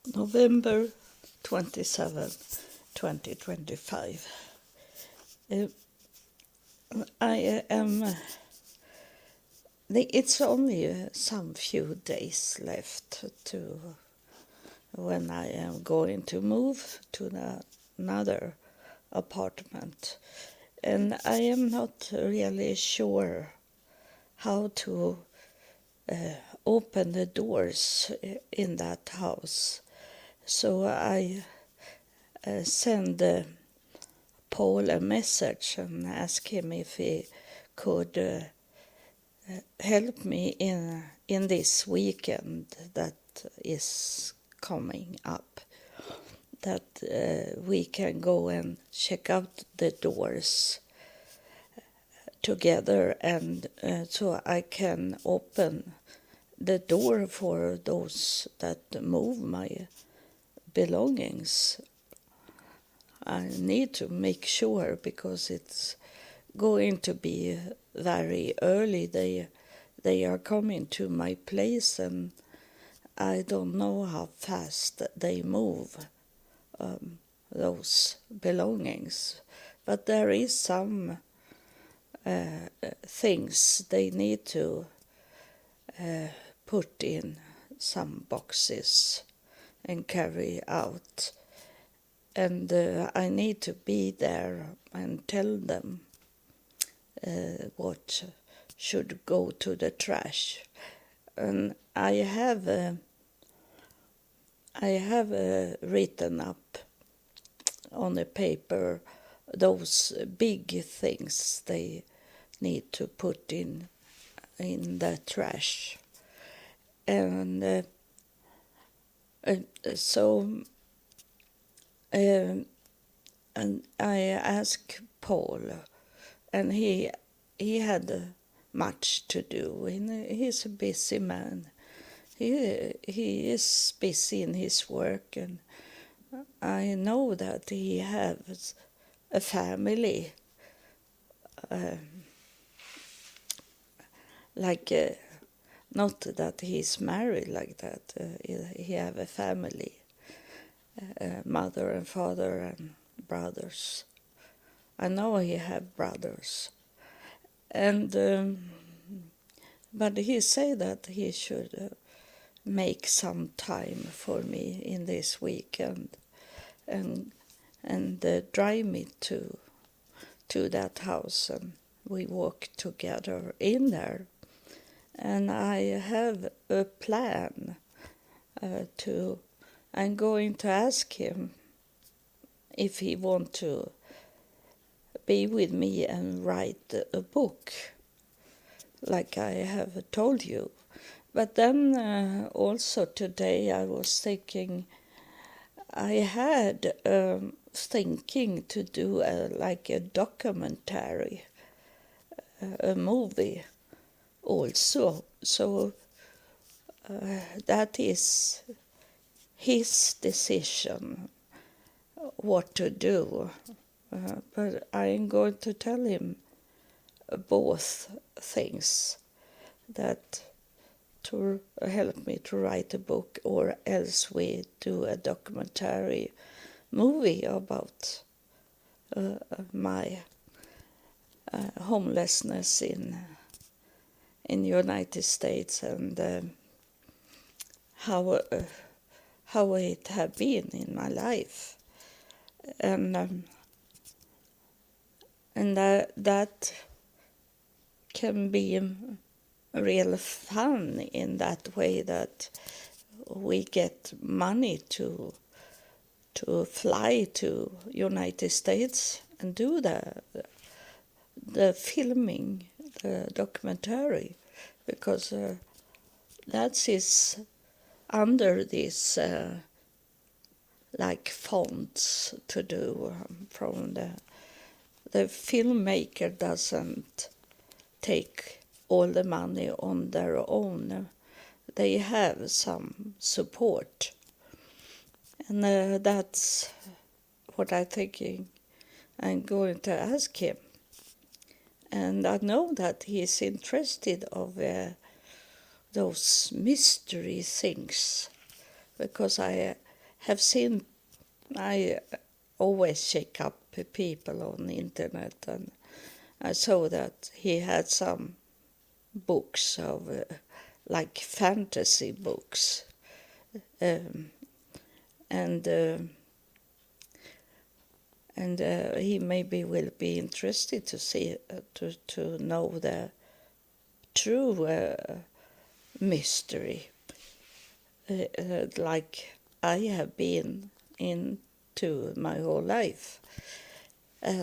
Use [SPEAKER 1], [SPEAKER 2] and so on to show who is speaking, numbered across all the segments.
[SPEAKER 1] November 27, 2025. Uh, I am. It's only some few days left to when I am going to move to another apartment, and I am not really sure how to open the doors in that house. So I send Paul a message and ask him if he could help me in this weekend that is coming up, that we can go and check out the doors together, and so I can open the door for those that move my belongings. I need to make sure because it's going to be very early. They are coming to my place, and I don't know how fast they move those belongings. But there is some things they need to put in some boxes and carry out. And I need to be there and tell them what should go to the trash. And I have written up on the paper those big things they need to put in the trash. And so and I asked Paul, and he had much to do. He's a busy man. He is busy in his work, and I know that he has a family, not that he's married like that. He have a family, mother and father and brothers. I know he have brothers, and but he said that he should make some time for me in this weekend and drive me to that house, and we walk together in there. And I have a plan to. I'm going to ask him if he want to be with me and write a book, like I have told you. But then also today I was thinking, I had thinking to do like a documentary, a movie also. So that is his decision what to do. But I'm going to tell him both things, that to help me to write a book, or else we do a documentary movie about my homelessness in United States, and how it have been in my life, and that can be real fun in that way, that we get money to fly to United States and do the filming, the documentary, because that is under this like funds to do from the filmmaker doesn't take all the money on their own. They have some support, and that's what I'm thinking. I'm going to ask him, and I know that he's interested of those mystery things, because I have seen, I always check up people on the internet, and I saw that he had some books of like fantasy books, um, and he maybe will be interested to see to know the true mystery, like I have been into my whole life.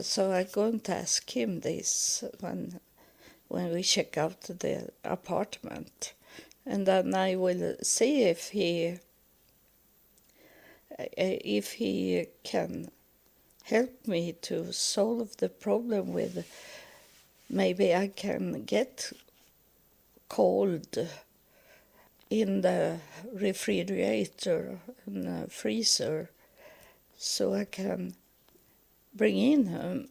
[SPEAKER 1] So I'm going to ask him this when we check out the apartment, and then I will see if he can help me to solve the problem with. Maybe I can get cold in the refrigerator and the freezer, so I can bring in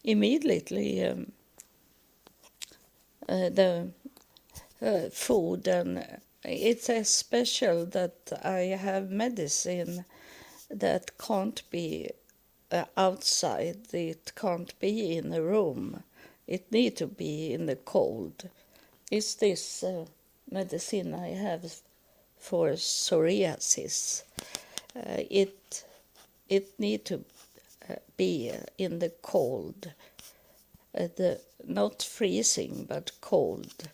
[SPEAKER 1] immediately the food. And it's a special that I have medicine that can't be outside. It can't be in a room. It need to be in the cold. It's this medicine I have for psoriasis. It need to be in the cold, not freezing but cold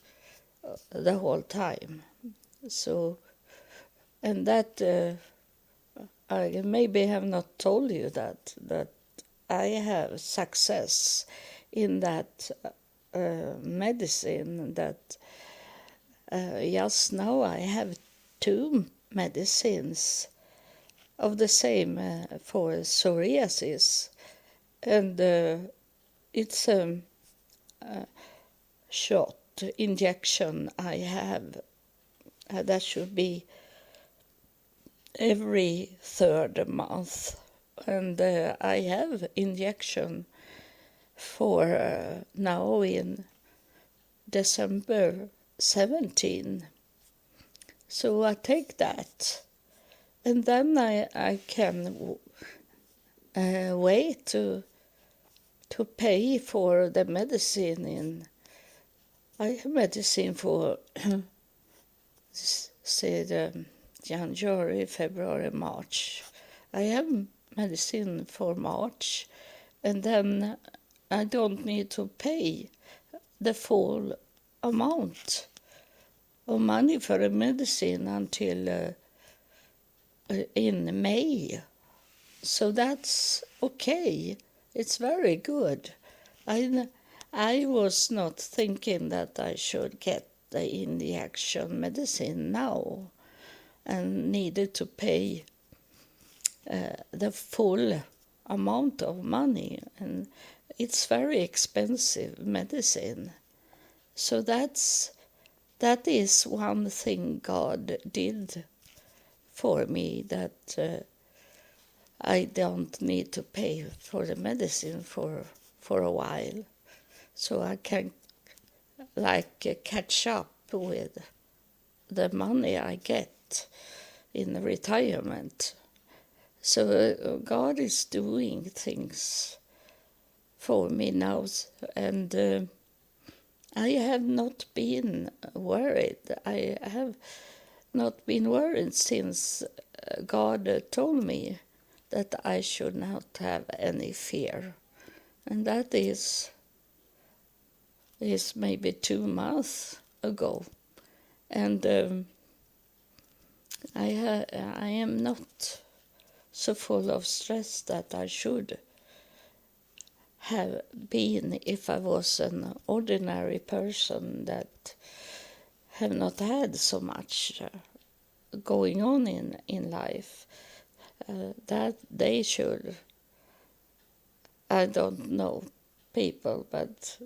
[SPEAKER 1] the whole time. So, and that I maybe have not told you that I have success in that medicine. That just now I have 2 medicines of the same for psoriasis, and it's a shot injection I have. That should be every 3rd month, and I have injection for now in December 17. So I take that, and then I can wait to pay for the medicine. I have medicine for say the January, February, March. I have medicine for March, and then I don't need to pay the full amount of money for the medicine until in May. So that's okay. It's very good. I was not thinking that I should get the injection medicine now and needed to pay the full amount of money, and it's very expensive medicine. So that is one thing God did for me, that I don't need to pay for the medicine for a while, so I can catch up with the money I get in retirement. So God is doing things for me now, and I have not been worried. I have not been worried since God told me that I should not have any fear, and that is maybe 2 months ago, and I am not so full of stress that I should have been if I was an ordinary person that have not had so much going on in life. That they should, I don't know people, but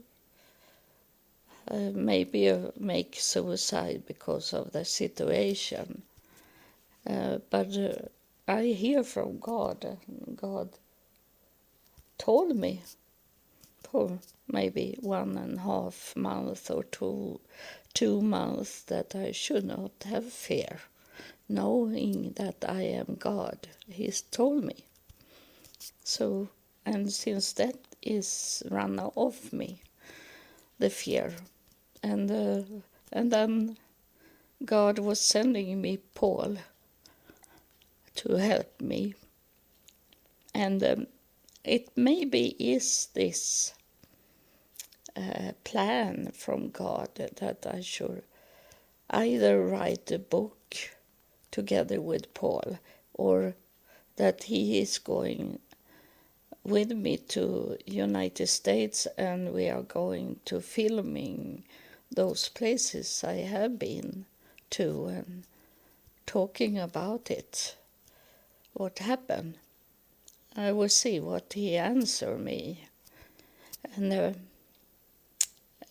[SPEAKER 1] maybe make suicide because of the situation. But I hear from God. God told me for maybe 1.5 months or two months that I should not have fear. knowing that I am God. He's told me. So, and since that is run off me, the fear, and then God was sending me Paul to help me, and it maybe is this plan from God that I should either write a book together with Paul, or that he is going with me to United States and we are going to filming those places I have been to and talking about it, what happened. I will see what he answer me. And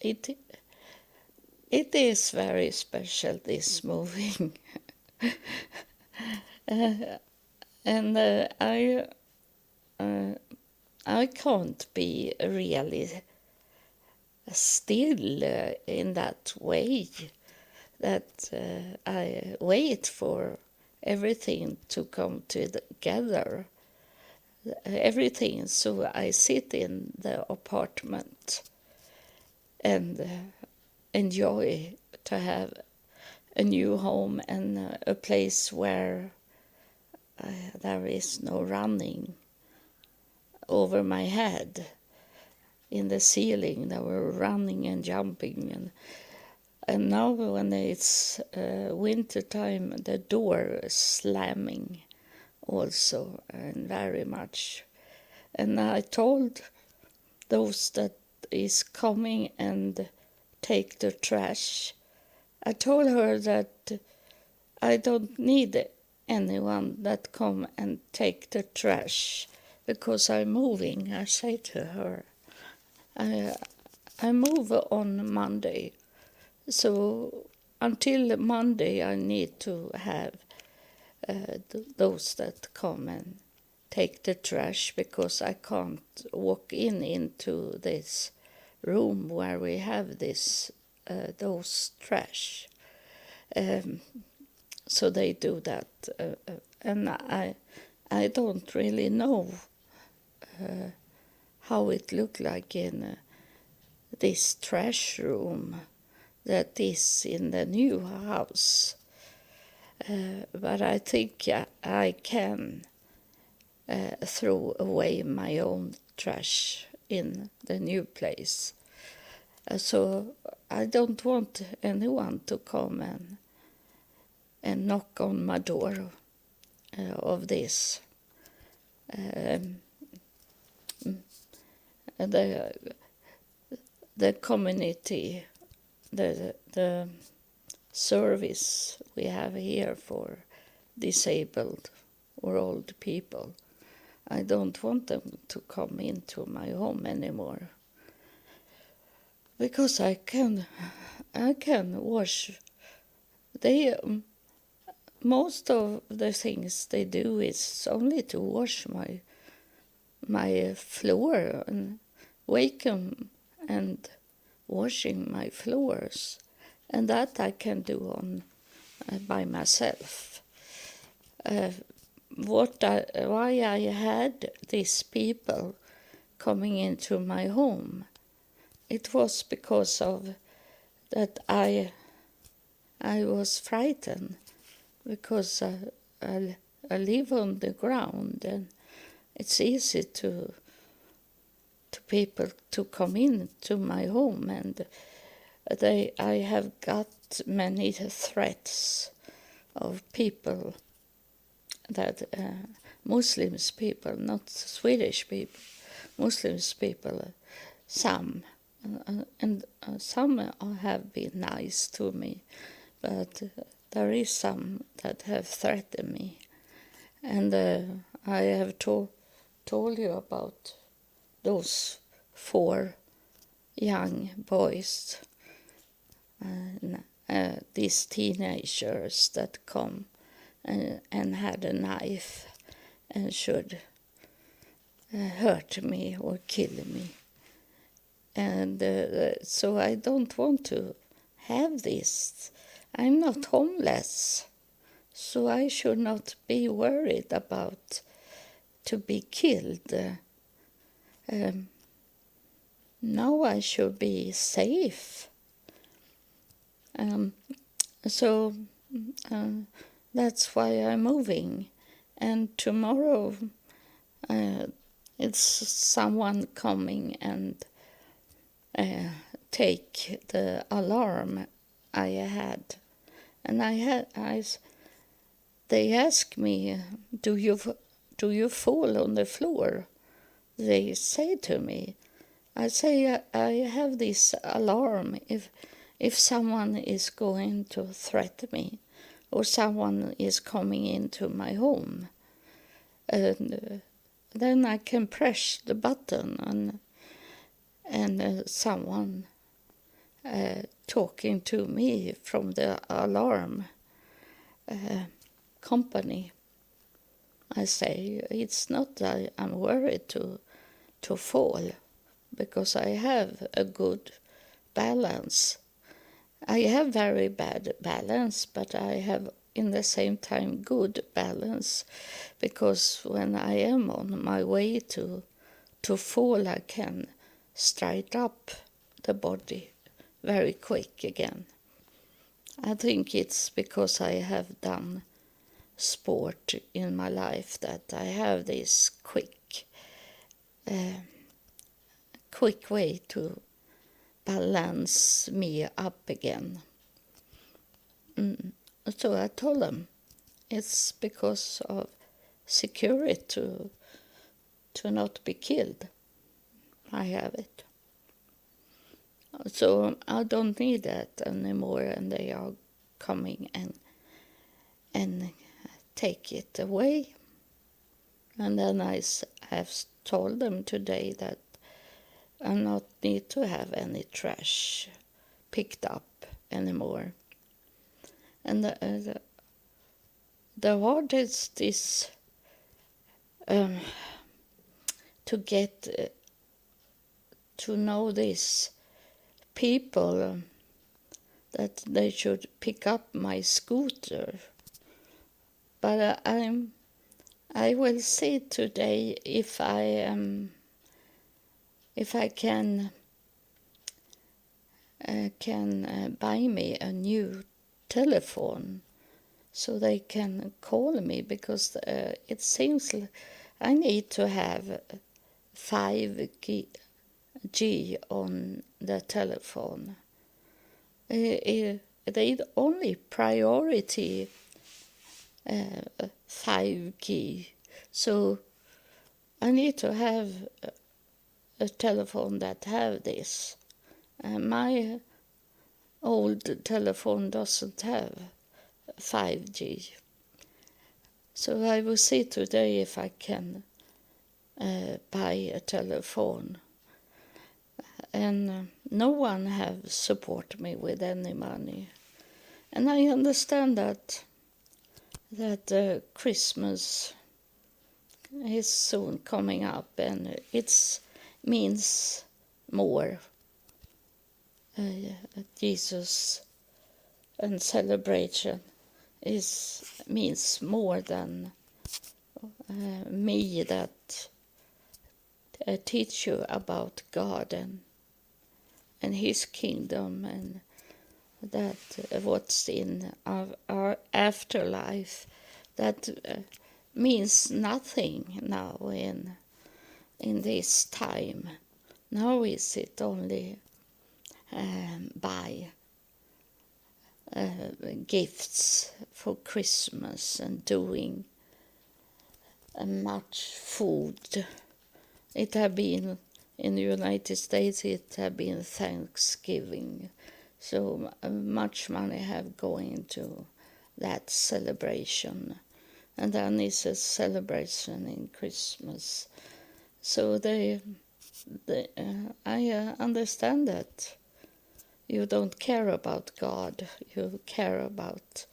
[SPEAKER 1] it is very special, this moving. And I can't be really still in that way, that I wait for everything to come together, everything. So I sit in the apartment and enjoy to have a new home and a place where there is no running over my head. In the ceiling, they were running and jumping, and now when it's winter time, the door is slamming also, and very much. And I told those that is coming and take the trash, I told her that I don't need anyone that come and take the trash because I'm moving. I say to her, I move on Monday, so until Monday I need to have those that come and take the trash, because I can't walk into this room where we have this those trash. So they do that, and I don't really know how it looked like in this trash room that is in the new house. But I think I can throw away my own trash in the new place. So I don't want anyone to come and knock on my door of this. The community, the service we have here for disabled or old people, I don't want them to come into my home anymore, because I can wash. Most of the things they do is only to wash my floor and vacuum and washing my floors, and that I can do on by myself. Why I had these people coming into my home, it was because of that I was frightened, because I live on the ground and it's easy to people to come into my home, and I have got many threats of people that Muslims people, not Swedish people, Muslims people, some, and some have been nice to me, but there is some that have threatened me, and I have told you about those 4 young boys, these teenagers that come and had a knife and should hurt me or kill me. And so I don't want to have this. I'm not homeless, So I should not be worried about to be killed. Now I should be safe. So that's why I'm moving. And tomorrow it's someone coming and take the alarm I had. And they asked me, do you fall on the floor? They say to me. I say I have this alarm if someone is going to threaten me or someone is coming into my home. And then I can press the button and someone talking to me from the alarm company. I say it's not that I'm worried to fall, because I have a good balance. I have very bad balance, but I have in the same time good balance, because when I am on my way to fall, I can straight up the body very quick again. I think it's because I have done sport in my life that I have this quick way to balance me up again. So I told them it's because of security to not be killed. I have it. So I don't need that anymore, and they are coming and take it away. And then I have told them today that I not need to have any trash picked up anymore. And the hardest is to get to know these people that they should pick up my scooter. But I will see today if I can buy me a new telephone so they can call me, because it seems like I need to have 5G on the telephone. They only priority 5G, so I need to have a telephone that have this. My old telephone doesn't have 5G. So I will see today if I can buy a telephone. And no one have support me with any money. And I understand that Christmas is soon coming up, and it means more. Jesus and celebration means more than me that teach you about God and His kingdom, and that what's in our afterlife, that means nothing now in this time. Now is it only buy gifts for Christmas and doing much food. It have been in the United States. It have been Thanksgiving, so much money have going to that celebration, and then it's a celebration in Christmas. So I understand that you don't care about God. You care about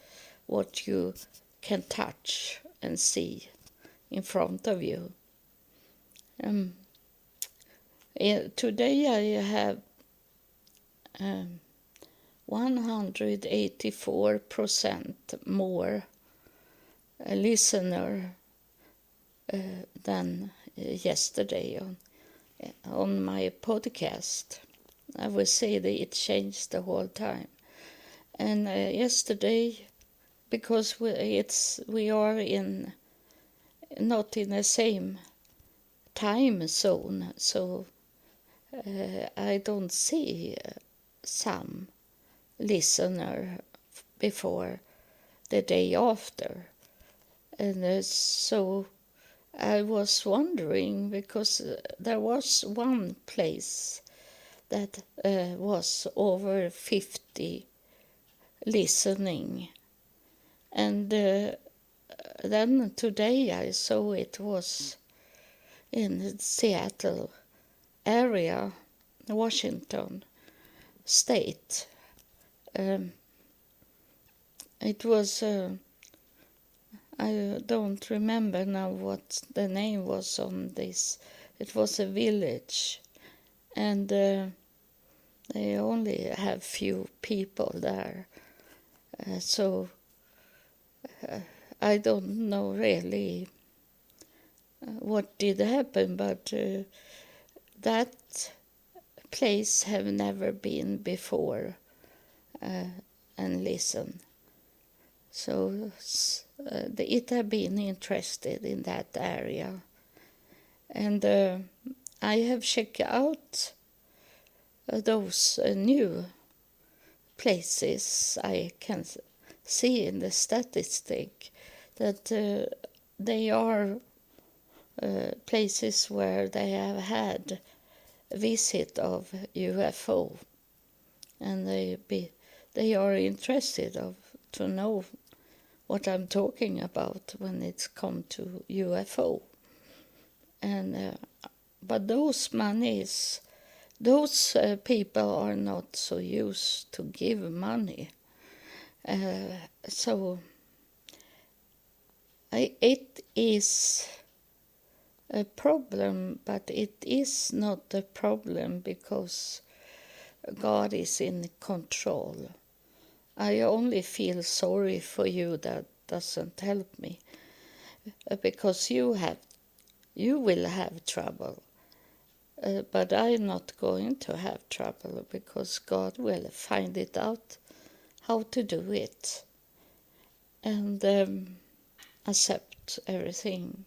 [SPEAKER 1] what you can touch and see in front of you. Today I have 184% more listener than yesterday on my podcast. I would say that it changed the whole time. And yesterday, because we are not in the same time zone, so I don't see some listener before the day after. And so I was wondering, because there was one place that was over 50 listening. And then today I saw it was in Seattle area, Washington state. It was, I don't remember now what the name was on this. It was a village, and they only have few people there. So I don't know really what did happen, but that place have never been before and listen. So it have been interested in that area. And I have checked out those new places. I can see in the statistic that they are places where they have had a visit of UFO, and they are interested to know what I'm talking about when it's come to UFO. And but those monies, those people are not so used to give money. So it is a problem, but it is not a problem because God is in control. I only feel sorry for you that doesn't help me, because you will have trouble. But I'm not going to have trouble, because God will find it out how to do it, and accept everything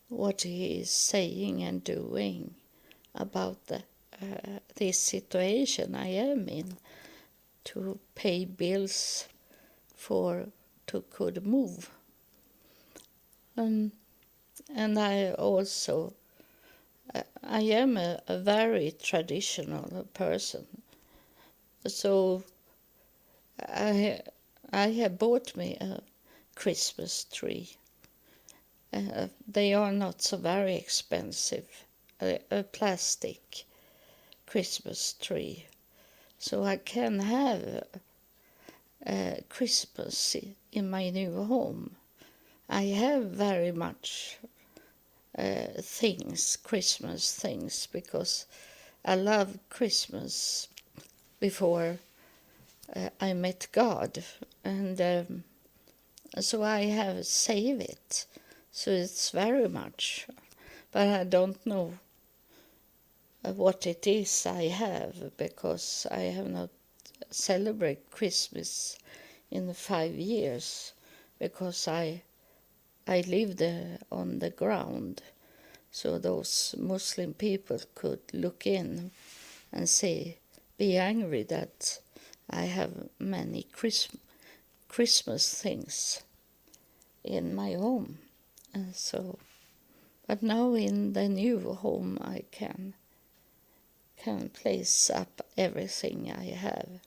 [SPEAKER 1] what He is saying and doing about this situation I am in, to pay bills to could move. And I also, I am a very traditional person, so I have bought me a Christmas tree. They are not so very expensive, a plastic Christmas tree, so I can have Christmas in my new home. I have very much Christmas things, because I love Christmas before I met God, and so I have saved it. So it's very much, but I don't know what it is I have, because I have not celebrated Christmas in 5 years, because I lived on the ground, so those Muslim people could look in and be angry that I have many Christmas things in my home. And so, but now in the new home I can place up everything I have,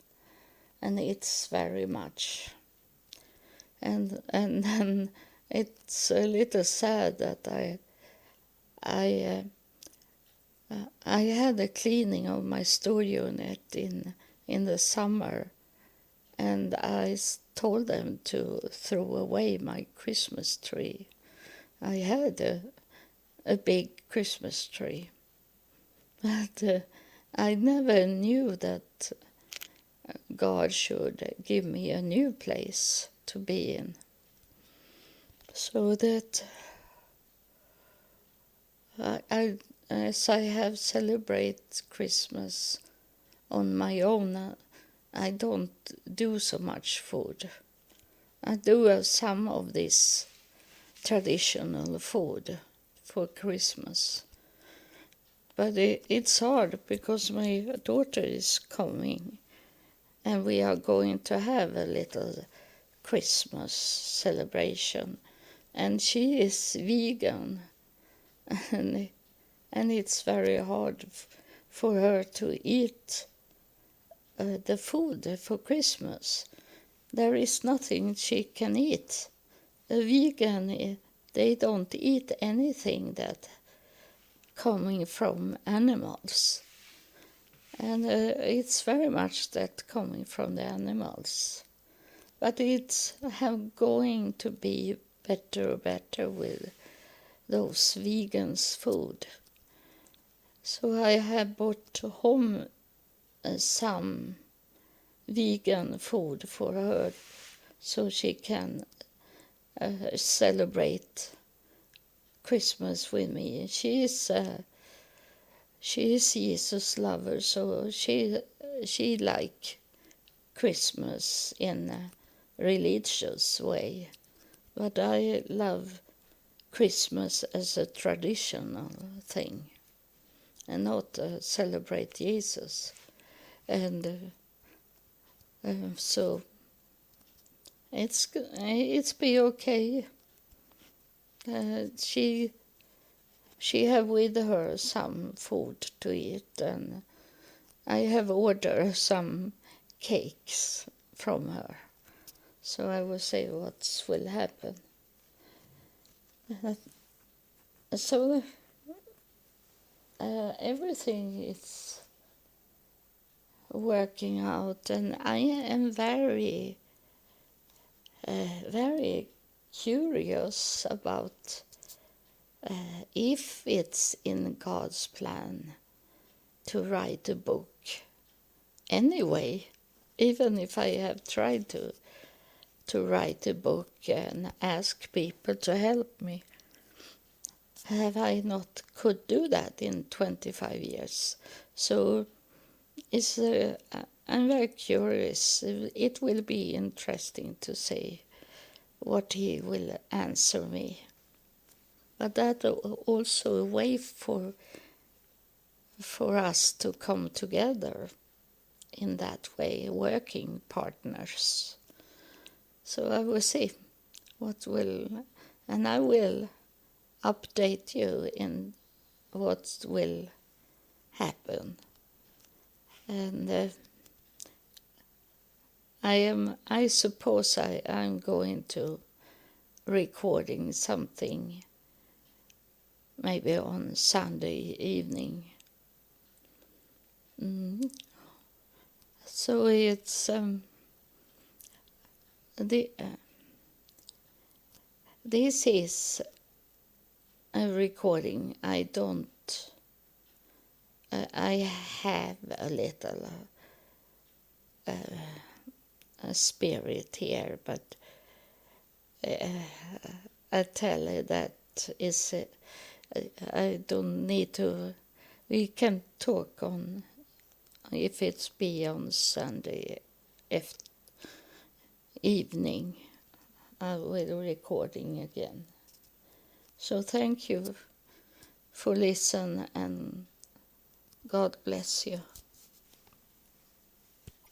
[SPEAKER 1] and it's very much. And then it's a little sad that I had a cleaning of my store unit in the summer, and I told them to throw away my Christmas tree. I had a big Christmas tree, but I never knew that God should give me a new place to be in. So that as I have celebrated Christmas on my own, I don't do so much food. I do have some of this traditional food for Christmas. But it's hard because my daughter is coming and we are going to have a little Christmas celebration. And she is vegan and it's very hard for her to eat the food for Christmas. There is nothing she can eat. A vegan, they don't eat anything that coming from animals. And it's very much that coming from the animals. But it's going to be better with those vegans food. So I have brought home some vegan food for her so she can celebrate Christmas with me. She is Jesus lover, so she like Christmas in a religious way. But I love Christmas as a traditional thing and not celebrate Jesus. And so it's be okay. She have with her some food to eat, and I have ordered some cakes from her. So I will see what will happen. So everything is working out, and I am very curious about if it's in God's plan to write a book anyway, even if I have tried to write a book and ask people to help me. Have I not could do that in 25 years? So I'm very curious. It will be interesting to see what he will answer me. But that also a way for us to come together in that way, working partners. So I will see what will, and I will update you in what will happen. And I suppose I'm going to recording something maybe on Sunday evening. So it's this is a recording. I have a little a spirit here, but I tell you that is I don't need to. We can talk on if it's be on Sunday evening. I will recording again. So thank you for listening, and God bless you.